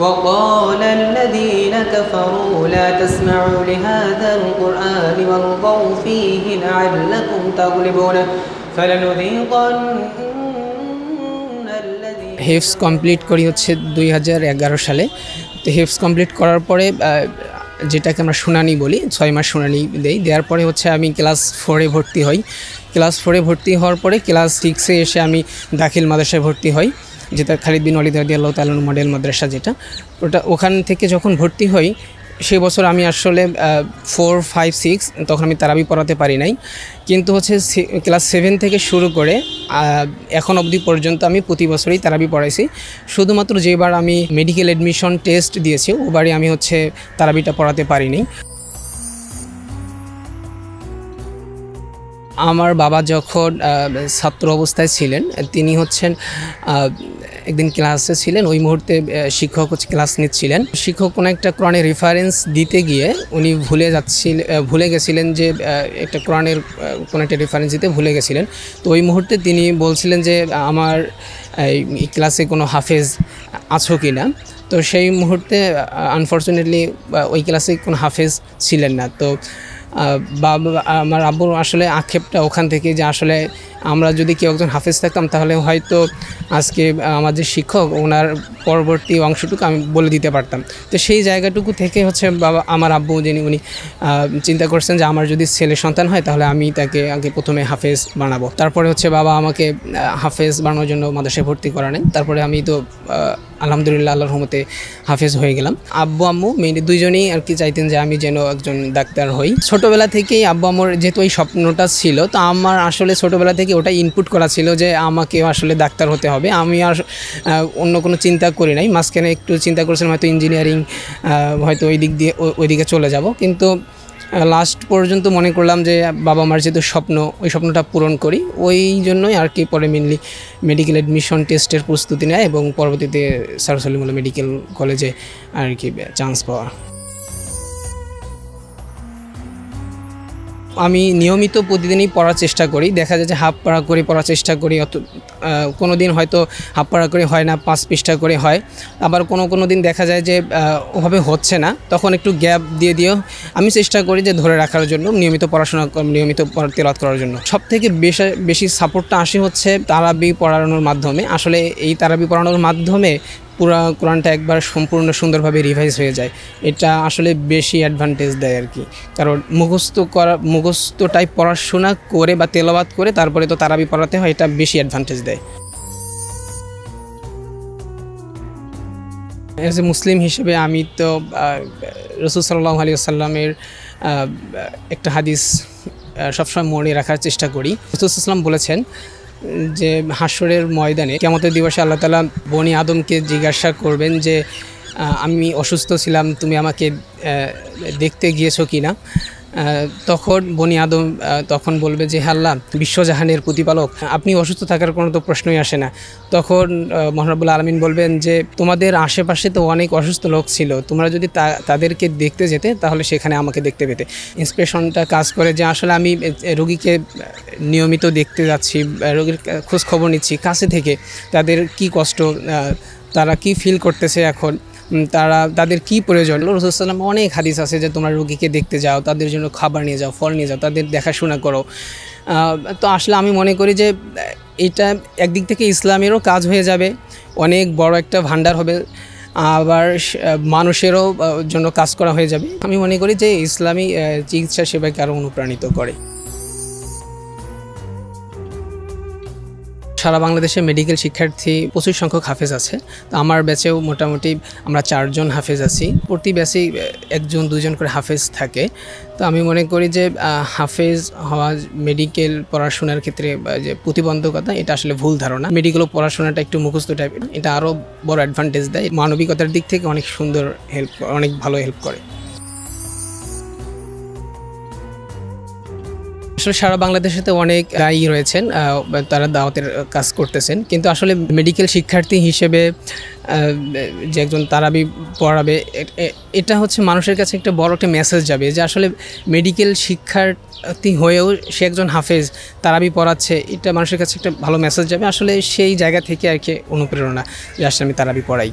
وقال الذين كفروا لا تسمعوا لهذا القرآن والغوا فيه لعلكم تغلبون فلنذيقن হিফজ complete করি হচ্ছে 2011 সালে। তো হিফজ কমপ্লিট করার পরে যেটাকে আমরা শুনানি বলি, 6 মাস শুনানি দেওয়ার পরে হচ্ছে আমি ক্লাস 4-এ ভর্তি হই। ক্লাস 4-এ ভর্তি হওয়ার পরে ক্লাস 6-এ এসে আমি দাখিল মাদ্রাসায় ভর্তি হই, যেটা খালিদ বিন ওয়ালিদ রাদিয়াল্লাহু তাআলা মডেল মাদ্রাসা যেটা, ওখান থেকে যখন ভর্তি হই সেই বছর আমি আসলে 4, 5, 6 তখন আমি তারাবি পড়াতে পারি নাই, কিন্তু হচ্ছে ক্লাস 7 থেকে শুরু করে এখন অবধি পর্যন্ত আমি প্রতি বছরই তারাবি পড়াইছি। শুধুমাত্র যেবার আমি মেডিকেল অ্যাডমিশন টেস্ট দিয়েছি ওবারই আমি হচ্ছে তারাবিটা পড়াতে পারিনি। আমার বাবা যখন ছাত্র অবস্থায় ছিলেন তিনি হচ্ছেন একদিন ক্লাসে ছিলেন, ওই মুহূর্তে শিক্ষক হচ্ছে ক্লাস নিচ্ছিলেন। শিক্ষক কোনো একটা কোরআনের রেফারেন্স দিতে গিয়ে উনি ভুলে গেছিলেন যে একটা কোরআনের কোনো একটা রেফারেন্স দিতে ভুলে গেছিলেন। তো ওই মুহূর্তে তিনি বলছিলেন যে আমার এই ক্লাসে কোনো হাফেজ আছো কি না। তো সেই মুহূর্তে আনফর্চুনেটলি ওই ক্লাসে কোনো হাফেজ ছিলেন না। তো আমার আব্বুর আসলে আক্ষেপটা ওখান থেকে যে আসলে আমরা যদি কেউ একজন হাফেজ থাকতাম তাহলে হয়তো আজকে আমাদের শিক্ষক ওনার পরবর্তী অংশটুকু আমি বলে দিতে পারতাম। তো সেই জায়গাটুকু থেকে হচ্ছে আমার আব্বু যিনি উনি চিন্তা করছেন যে আমার যদি ছেলে সন্তান হয় তাহলে আমি তাকে আগে প্রথমে হাফেজ বানাবো। তারপরে হচ্ছে বাবা আমাকে হাফেজ বানানোর জন্য মাদ্রাসায় ভর্তি করালেন। তারপরে আমি তো আলহামদুলিল্লাহ আল্লাহর রহমতে হাফেজ হয়ে গেলাম। আব্বু আম্মু মেইনলি দুইজনেই আর কি চাইতেন যে আমি যেন একজন ডাক্তার হই। ছোটোবেলা থেকেই আব্বু আম্মুর যেহেতু এই স্বপ্নটা ছিল, তো আমার আসলে ছোটোবেলা থেকে ওটা ইনপুট করা ছিল যে আমাকে আসলে ডাক্তার হতে হবে। আমি আর অন্য কোনো চিন্তা করি নাই। মাঝখানে একটু চিন্তা করেছিলাম হয়তো ইঞ্জিনিয়ারিং, হয়তো ওই দিকে চলে যাব, কিন্তু লাস্ট পর্যন্ত মনে করলাম যে বাবা মার যেহেতু স্বপ্ন, ওই স্বপ্নটা পূরণ করি। ওই জন্যই আর কি পরে মেনলি মেডিকেল অ্যাডমিশন টেস্টের প্রস্তুতি নেয় এবং পরবর্তীতে স্যার সলিমুল্লাহ মেডিকেল কলেজে আর কি চান্স পাওয়া। আমি নিয়মিত প্রতিদিনই পড়ার চেষ্টা করি। দেখা যায় যে হাফ পাড়া করে পড়ার চেষ্টা করি, কোনো দিন হয়তো হাফ পাড়া করে হয় না, 5 পৃষ্ঠা করে হয়। আবার কোনো দিন দেখা যায় যে ওভাবে হচ্ছে না, তখন একটু গ্যাপ দিয়েও আমি চেষ্টা করি যে ধরে রাখার জন্য, নিয়মিত পড়াশোনা নিয়মিত তেলাওয়াত করার জন্য। সবথেকে বেশি সাপোর্টটা আসে হচ্ছে তারাবি পড়ানোর মাধ্যমে। আসলে এই তারাবি পড়ানোর মাধ্যমে পুরা কোরআনটা একবার সম্পূর্ণ সুন্দরভাবে রিভাইজ হয়ে যায়। এটা আসলে বেশি অ্যাডভান্টেজ দেয় আর কি, কারণ মুখস্থটাই পড়াশোনা করে বা তেলাওয়াত করে তারপরে তো তারাবি পড়াতে হয়, এটা বেশি অ্যাডভান্টেজ দেয়। অ্যাজ এ মুসলিম হিসেবে আমি তো রাসূল সাল্লাল্লাহু আলাইহি ওয়াসাল্লামের একটা হাদিস সবসময় মনে রাখার চেষ্টা করি। রাসূল সাল্লাল্লাহু আলাইহি ওয়াসাল্লাম বলেছেন যে হাশরের ময়দানে কিয়ামতের দিবসে আল্লাহ তাআলা বনি আদমকে জিজ্ঞাসা করবেন যে আমি অসুস্থ ছিলাম, তুমি আমাকে দেখতে গিয়েছো কি না। তখন বনি আদম তখন বলবে যে হে আল্লাহ, বিশ্বজাহানের প্রতিপালক, আপনি অসুস্থ থাকার কোনো তো প্রশ্নই আসে না। তখন মহান রব্বুল আলামিন বলবেন যে তোমাদের আশেপাশে তো অনেক অসুস্থ লোক ছিল, তোমরা যদি তাদেরকে দেখতে যেতে তাহলে সেখানে আমাকে দেখতে পেতে। ইন্সপিরেশনটা কাজ করে যে আসলে আমি রোগীকে নিয়মিত দেখতে যাচ্ছি, রোগীর খোঁজ খবর নিচ্ছি কাছে থেকে, তাদের কি কষ্ট, তারা কি ফিল করতেছে এখন, তাদের কি প্রয়োজন। রাসূল সাল্লাল্লাহু আলাইহি ওয়াসাল্লাম অনেক হাদিস আছে যে তোমরা রোগীকে দেখতে যাও, তাদের জন্য খাবার নিয়ে যাও, ফল নিয়ে যাও, তাদের দেখাশোনা করো। তো আসলে আমি মনে করি যে এটা একদিক থেকে ইসলামেরও কাজ হয়ে যাবে, অনেক বড় একটা ভান্ডার হবে, আবার মানুষেরও জন্য কাজ করা হয়ে যাবে। আমি মনে করি যে ইসলামী চিকিৎসা সেবাকে আরও অনুপ্রাণিত করে। সারা বাংলাদেশে মেডিকেল শিক্ষার্থী প্রচুর সংখ্যক হাফেজ আছে। তো আমার ব্যাচেও মোটামুটি আমরা 4 জন হাফেজ আছি। প্রতি ব্যাচেই 1 জন 2 জন করে হাফেজ থাকে। তো আমি মনে করি যে হাফেজ হওয়া মেডিকেল পড়াশোনার ক্ষেত্রে যে প্রতিবন্ধকতা, এটা আসলে ভুল ধারণা। মেডিকেল পড়াশোনাটা একটু মুখস্থ টাইপের, এটা আরও বড় অ্যাডভান্টেজ দেয়, মানবিকতার দিক থেকে অনেক সুন্দর অনেক ভালো হেল্প করে। আসলে সারা বাংলাদেশে তো অনেক দায়ী রয়েছেন, তারা দাওয়াতের কাজ করতেছেন, কিন্তু আসলে মেডিকেল শিক্ষার্থী হিসেবে যে একজন তারাবি পড়াবে, এটা হচ্ছে মানুষের কাছে একটা বড় একটা মেসেজ যাবে যে আসলে মেডিকেল শিক্ষার্থী হয়েও সে একজন হাফেজ তারাবি পড়াচ্ছে, এটা মানুষের কাছে একটা ভালো মেসেজ যাবে। আসলে সেই জায়গা থেকে আর কি অনুপ্রেরণা যে আসলে আমি তারাবি পড়াই।